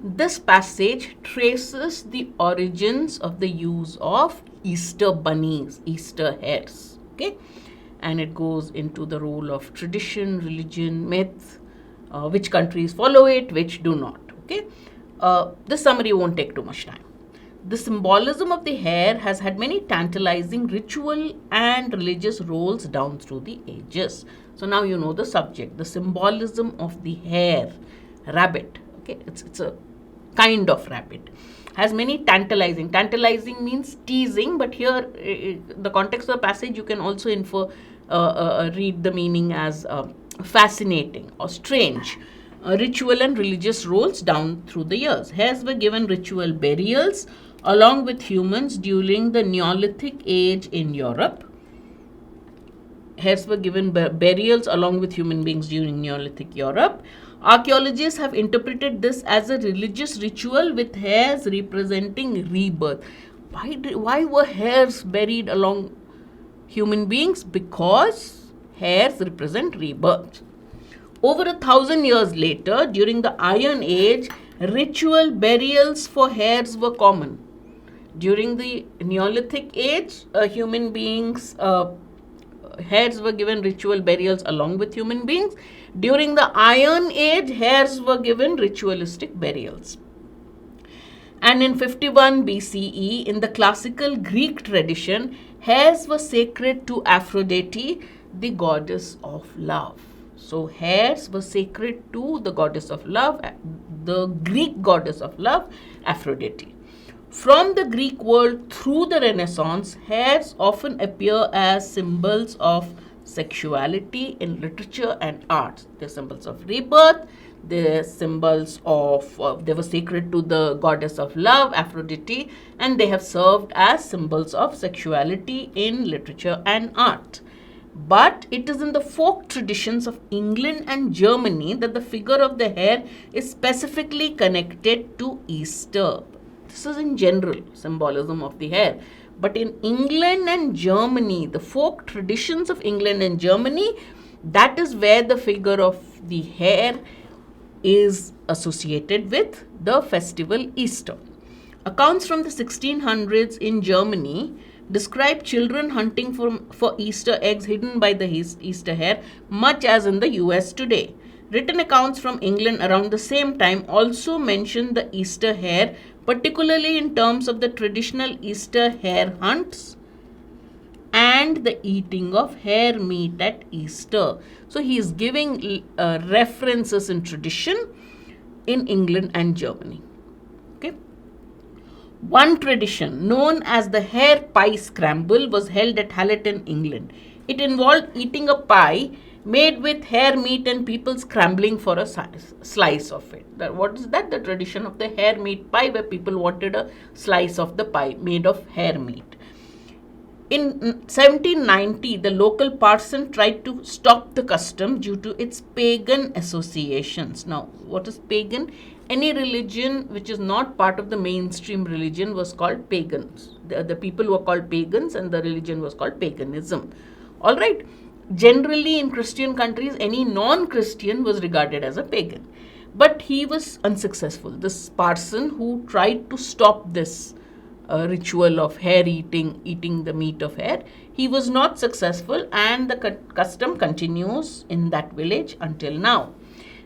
This passage traces the origins of the use of Easter bunnies, Easter hares. Okay, and it goes into the role of tradition, religion, myth, which countries follow it, which do not. Okay, this summary won't take too much time. The symbolism of the hare has had many tantalizing ritual and religious roles down through the ages. So now you know the subject, the symbolism of the hare, rabbit. Okay, it's a kind of rabbit. Has many tantalizing means teasing, but here the context of the passage you can also infer, read the meaning as fascinating or strange. Ritual and religious roles down through the years. Hares were given ritual burials along with humans during the Neolithic age in Europe. Hares were given burials along with human beings during Neolithic Europe. Archaeologists have interpreted this as a religious ritual with hares representing rebirth. Why were hares buried along human beings? Because hares represent rebirth. Over 1,000 years later, during the Iron Age, ritual burials for hares were common. During the Neolithic age, human beings, hares were given ritual burials along with human beings. During the Iron Age, hares were given ritualistic burials. And in 51 BCE, in the classical Greek tradition, hares were sacred to Aphrodite, the goddess of love. So hares were sacred to the goddess of love, the Greek goddess of love, Aphrodite. From the Greek world through the Renaissance, hares often appear as symbols of sexuality in literature and art. They're symbols of rebirth. They're symbols of, they were sacred to the goddess of love, Aphrodite, and they have served as symbols of sexuality in literature and art. But it is in the folk traditions of England and Germany that the figure of the hare is specifically connected to Easter. This is in general symbolism of the hare. But in England and Germany, the folk traditions of England and Germany, that is where the figure of the hare is associated with the festival Easter. Accounts from the 1600s in Germany describe children hunting for Easter eggs hidden by the Easter hare, much as in the US today. Written accounts from England around the same time also mention the Easter hare, particularly in terms of the traditional Easter hare hunts and the eating of hare meat at Easter. So he is giving references in tradition in England and Germany. Okay. One tradition known as the hare pie scramble was held at Halleton, England. It involved eating a pie made with hare meat and people scrambling for a slice of it. What is that? The tradition of the hare meat pie, where people wanted a slice of the pie made of hare meat. In 1790, the local parson tried to stop the custom due to its pagan associations. Now, what is pagan? Any religion which is not part of the mainstream religion was called pagans. The people were called pagans and the religion was called paganism. All right. Generally, in Christian countries, any non-Christian was regarded as a pagan. But he was unsuccessful. This parson who tried to stop this ritual of hare eating the meat of hare, he was not successful, and the custom continues in that village until now.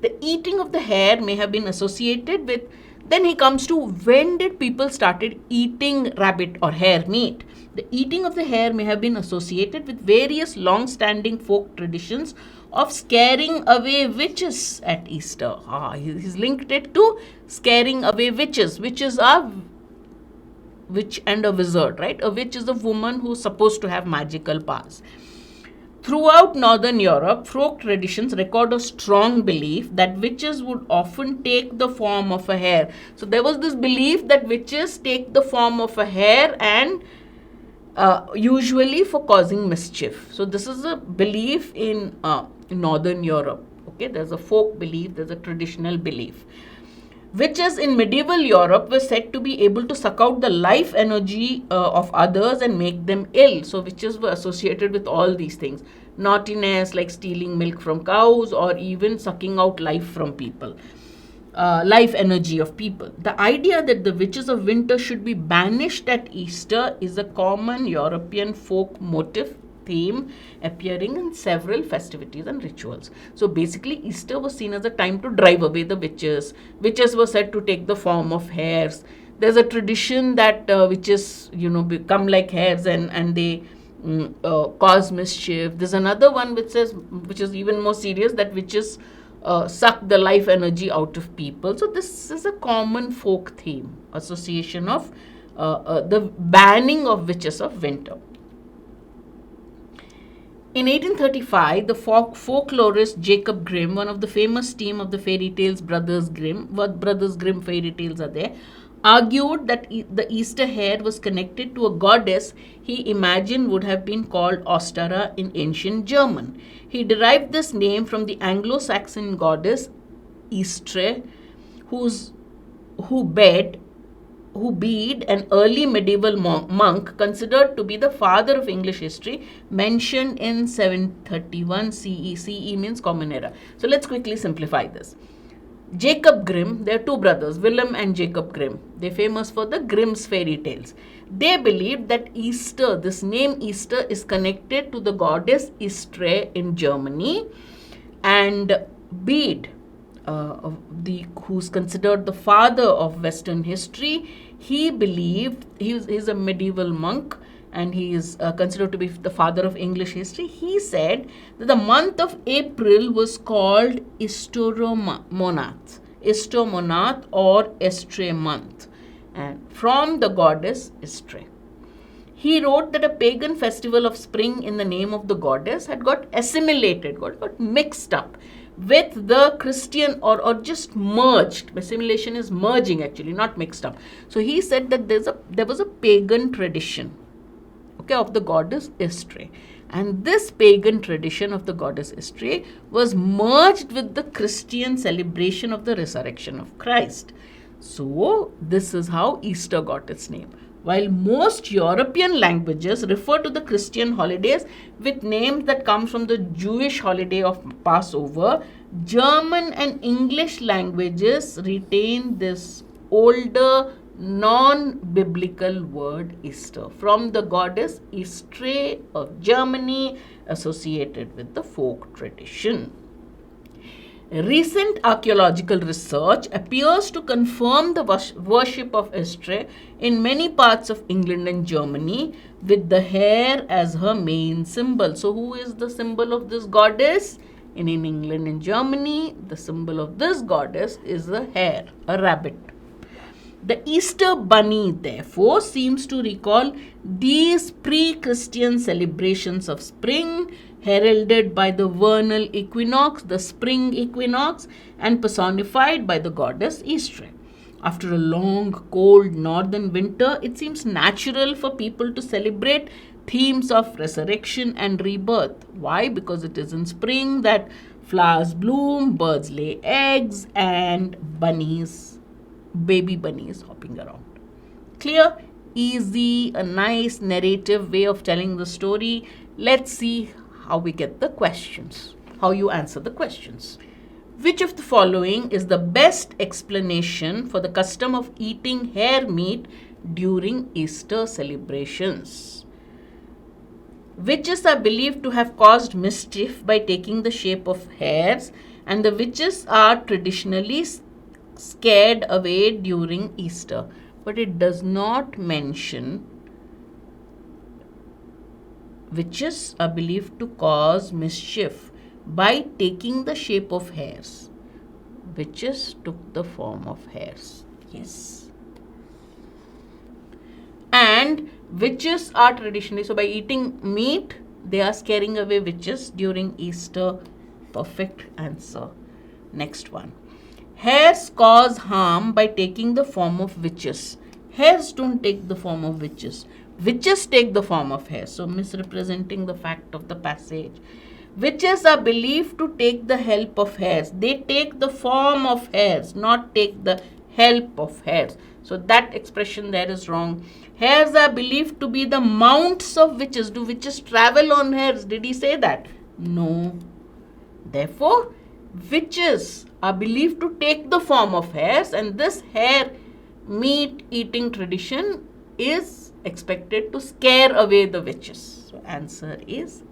The eating of the hare may have been associated with, then he comes to when did people started eating rabbit or hare meat. The eating of the hare may have been associated with various long-standing folk traditions of scaring away witches at Easter. He's linked it to scaring away witches. Witches are witch and a wizard, right? A witch is a woman who's supposed to have magical powers. Throughout Northern Europe, folk traditions record a strong belief that witches would often take the form of a hare. So there was this belief that witches take the form of a hare, and usually for causing mischief. So this is a belief in Northern Europe. Okay, there's a folk belief, there's a traditional belief. Witches in medieval Europe were said to be able to suck out the life energy of others and make them ill. So witches were associated with all these things. Naughtiness, like stealing milk from cows or even sucking out life from people. life energy of people. The idea that the witches of winter should be banished at Easter is a common European folk motif theme appearing in several festivities and rituals. So basically, Easter was seen as a time to drive away the witches. Witches were said to take the form of hares. There's a tradition that witches, become like hares and they cause mischief. There's another one which is even more serious, that witches suck the life energy out of people. So this is a common folk theme, association of the banning of witches of winter. In 1835, the folklorist Jacob Grimm, one of the famous team of the fairy tales Brothers Grimm, Brothers Grimm fairy tales are there, argued that the Easter hare was connected to a goddess he imagined would have been called Ostara in ancient German. He derived this name from the Anglo-Saxon goddess Eastre, who beed an early medieval monk considered to be the father of English history, mentioned in 731 CE. CE means Common Era. So let's quickly simplify this. Jacob Grimm, there are two brothers, Willem and Jacob Grimm. They're famous for the Grimm's fairy tales. They believed that Easter, this name Easter, is connected to the goddess Istre in Germany, and Bede, who's considered the father of Western history, he believed, he's a medieval monk, and he is considered to be the father of English history. He said that the month of April was called Istromonath or Estre month, and from the goddess Istre. He wrote that a pagan festival of spring in the name of the goddess had got assimilated, got mixed up with the Christian or just merged. Assimilation is merging actually, not mixed up. So he said that there was a pagan tradition, of the goddess Istre, and this pagan tradition of the goddess Istre was merged with the Christian celebration of the resurrection of Christ. So this is how Easter got its name. While most European languages refer to the Christian holidays with names that come from the Jewish holiday of Passover, German and English languages retain this older non-biblical word Easter from the goddess Istre of Germany, associated with the folk tradition. Recent archaeological research appears to confirm the worship of Istre in many parts of England and Germany, with the hare as her main symbol. So who is the symbol of this goddess? In England and Germany, the symbol of this goddess is a hare, a rabbit. The Easter bunny, therefore, seems to recall these pre-Christian celebrations of spring, heralded by the vernal equinox, the spring equinox, and personified by the goddess Istre. After a long, cold northern winter, it seems natural for people to celebrate themes of resurrection and rebirth. Why? Because it is in spring that flowers bloom, birds lay eggs, and baby bunnies hopping around. Clear, easy, a nice narrative way of telling the story. Let's see how we get the questions, how you answer the questions. Which of the following is the best explanation for the custom of eating hare meat during Easter celebrations? Witches are believed to have caused mischief by taking the shape of hares, and the witches are traditionally scared away during Easter. But it does not mention witches are believed to cause mischief by taking the shape of hares. Witches took the form of hares. Yes. And witches are traditionally, so by eating meat, they are scaring away witches during Easter. Perfect answer. Next one. Hares cause harm by taking the form of witches. Hares don't take the form of witches. Witches take the form of hares. So misrepresenting the fact of the passage. Witches are believed to take the help of hares. They take the form of hares, not take the help of hares. So that expression there is wrong. Hares are believed to be the mounts of witches. Do witches travel on hares? Did he say that? No. Therefore, witches are believed to take the form of hares, and this hare meat eating tradition is expected to scare away the witches. So answer is